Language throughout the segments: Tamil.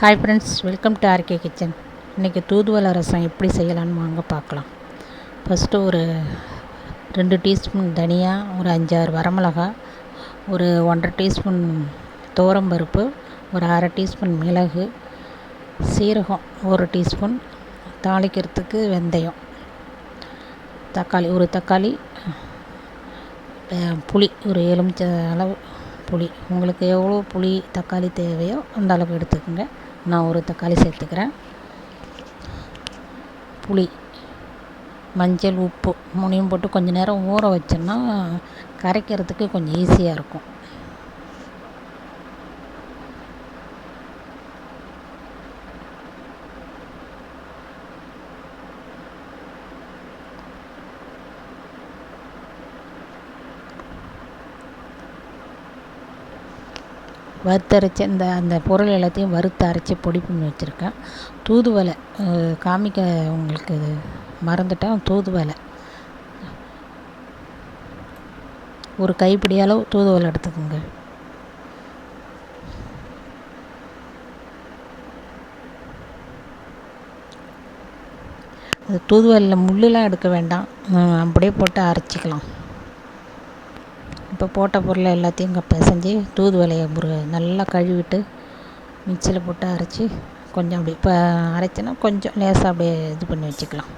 Hi friends, welcome to RK kitchen. இன்றைக்கி தூதுவளை ரசம் எப்படி செய்யலான்னு வாங்க பார்க்கலாம். ஃபஸ்ட்டு ஒரு 2 டீஸ்பூன் தனியா, ஒரு 5-6 வரமிளகா, ஒரு 1½ டீஸ்பூன் துவரம்பருப்பு, ஒரு அரை டீஸ்பூன் மிளகு, சீரகம் 1 டீஸ்பூன், தாளிக்கிறதுக்கு வெந்தயம், ஒரு தக்காளி, புளி ஒரு எலுமிச்சை அளவு புளி. உங்களுக்கு எவ்வளோ புளி தக்காளி தேவையோ அந்த அளவுக்கு எடுத்துக்கோங்க. நான் ஒரு தக்காளி சேர்த்துக்கிறேன். புளி, மஞ்சள், உப்பு 3 போட்டு கொஞ்சம் நேரம் ஊற வச்சோன்னா கரைக்கிறதுக்கு கொஞ்சம் ஈஸியாக இருக்கும். வறுத்தரைச்சி அந்த பொருள் எல்லாத்தையும் வறுத்து அரைச்சி பொடி பண்ணி வச்சுருக்கேன். தூதுவளை காமிக்க உங்களுக்கு மறந்துட்டேன். தூதுவளை ஒரு கைப்பிடி அளவு தூதுவளை எடுத்துக்கோங்க. அது தூதுவளையில் முள்ளெலாம் எடுக்க வேண்டாம், அப்படியே போட்டு அரைச்சிக்கலாம். இப்போ போட்ட பொருளை எல்லாத்தையும் இங்கே பிசைஞ்சு தூதுவளையை நல்லா கழுவிட்டு மிக்சியில் போட்டு அரைச்சி கொஞ்சம் அப்படி இப்போ அரைச்சினா கொஞ்சம் லேசாக அப்படியே இது பண்ணி வச்சுக்கலாம்.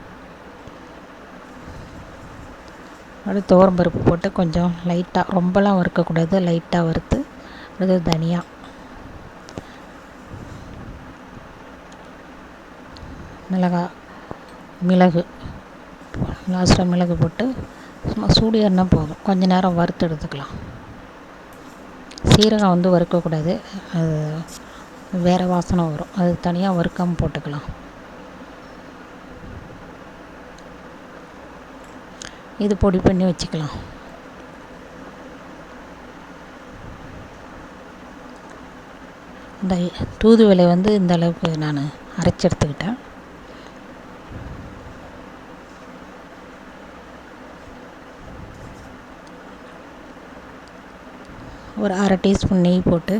அப்படியே துவரம்பருப்பு போட்டு கொஞ்சம் லைட்டாக, ரொம்பலாம் வறுக்கக்கூடாது, லைட்டாக வறுத்து அது தனியா, மிளகு லாஸ்ட்டாக மிளகு போட்டு சும்மா சூடு எண்ணெய் போதும், கொஞ்சம் நேரம் வறுத்து எடுத்துக்கலாம். சீரகம் வறுக்கக்கூடாது, அது வேறு வாசனை வரும், அது தனியாக வறுக்காமல் போட்டுக்கலாம். இது பொடி பண்ணி வச்சுக்கலாம். இந்த தூதுவளை இந்த அளவுக்கு நான் அரைச்சி எடுத்துக்கிட்டேன். ஒரு அரை டீஸ்பூன் நெய் போட்டு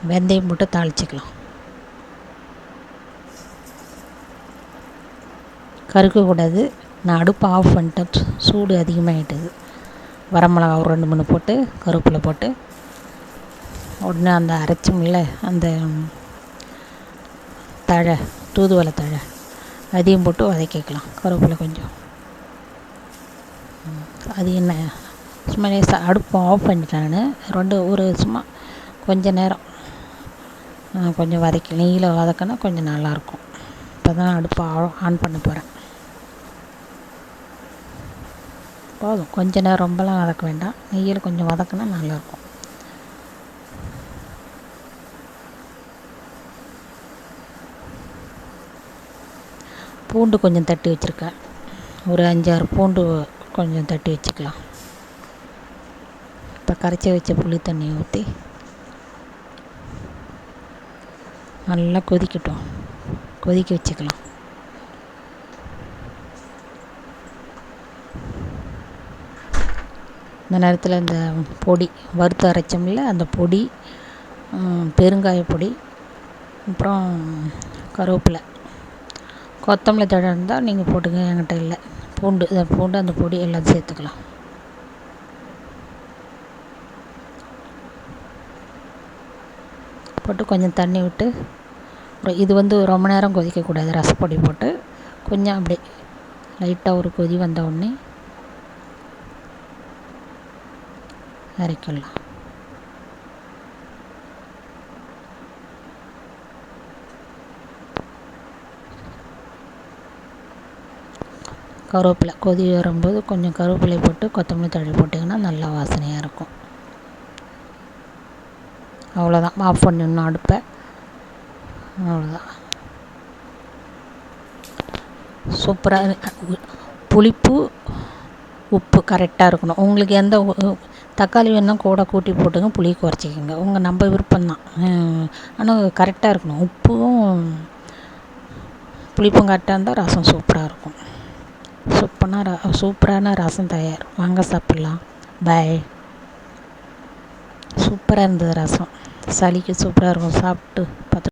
வெந்தயம் போட்டு தாளிச்சிக்கலாம். கருக்கக்கூடாது. நான் அடுப்பு ஆஃப் பண்ணிட்டேன், சூடு அதிகமாகிட்டது. வரமிளகா ஒரு 2-3 போட்டு கருவேப்பிலை போட்டு உடனே அந்த அரைச்சோம்ல அந்த தழை, தூதுவளை தழை அதையும் போட்டு வதக்கிக்கலாம். கருவேப்பிலை கொஞ்சம், அது என்ன சும்மா லேசாக அடுப்பு ஆஃப் பண்ணிட்டேன். ஒரு சும்மா கொஞ்சம் நேரம் கொஞ்சம் நெய்யில் வதக்கினா கொஞ்சம் நல்லாயிருக்கும். இப்போ தான் அடுப்பு ஆன் பண்ண போகிறேன். போதும், கொஞ்சம் நேரம், ரொம்பலாம் வதக்க வேண்டாம், நெய்யில் கொஞ்சம் வதக்கினா நல்லாயிருக்கும். பூண்டு கொஞ்சம் தட்டி வச்சுருக்கேன், ஒரு 5-6 பூண்டு கொஞ்சம் தட்டி வச்சுக்கலாம். இப்போ கரைச்சி வச்ச புளி தண்ணியை ஊற்றி நல்லா கொதிக்க வச்சுக்கலாம். இந்த நேரத்தில் இந்த பொடி வறுத்து அரைச்சோம்ல அந்த பொடி, பெருங்காய பொடி, அப்புறம் கருவேப்பிலை, கொத்தமல்லி தழை இருந்தால் நீங்கள் போட்டுங்க, என்கிட்ட இல்லை. பூண்டு அந்த பொடி எல்லாம் சேர்த்துக்கலாம். போட்டு கொஞ்சம் தண்ணி விட்டு, இது ரொம்ப நேரம் கொதிக்கக்கூடாது. ரசப்பொடி போட்டு கொஞ்சம் அப்படியே லைட்டாக ஒரு கொதி வந்த உடனே இறக்கிடலாம். கருவேப்பிலை கொதி வரும்போது கொஞ்சம் கருவேப்பிலை போட்டு கொத்தமல்லி தழை போட்டிங்கன்னா நல்லா வாசனையாக இருக்கும். அவ்வளோதான், ஆஃப் பண்ணிடணும் அடுப்பை. அவ்வளோதான், சூப்பராக. புளிப்பு உப்பு கரெக்டாக இருக்கணும். உங்களுக்கு எந்த தக்காளி வேணுன்னா கூட கூட்டி போட்டுங்க, புளி குறைச்சிக்கோங்க, நம்ம விருப்பம்தான். ஆனால் கரெக்டாக இருக்கணும், உப்பும் புளிப்பும் கரெக்டாக இருந்தால் ரசம் சூப்பராக இருக்கும். சூப்பரான ரசம் தயார். வாங்க சாப்பிட்லாம். பாய். சூப்பராக இருந்தது ரசம். சளிக்கு சூப்பராக இருக்கும். சாப்பிட்டு பார்த்து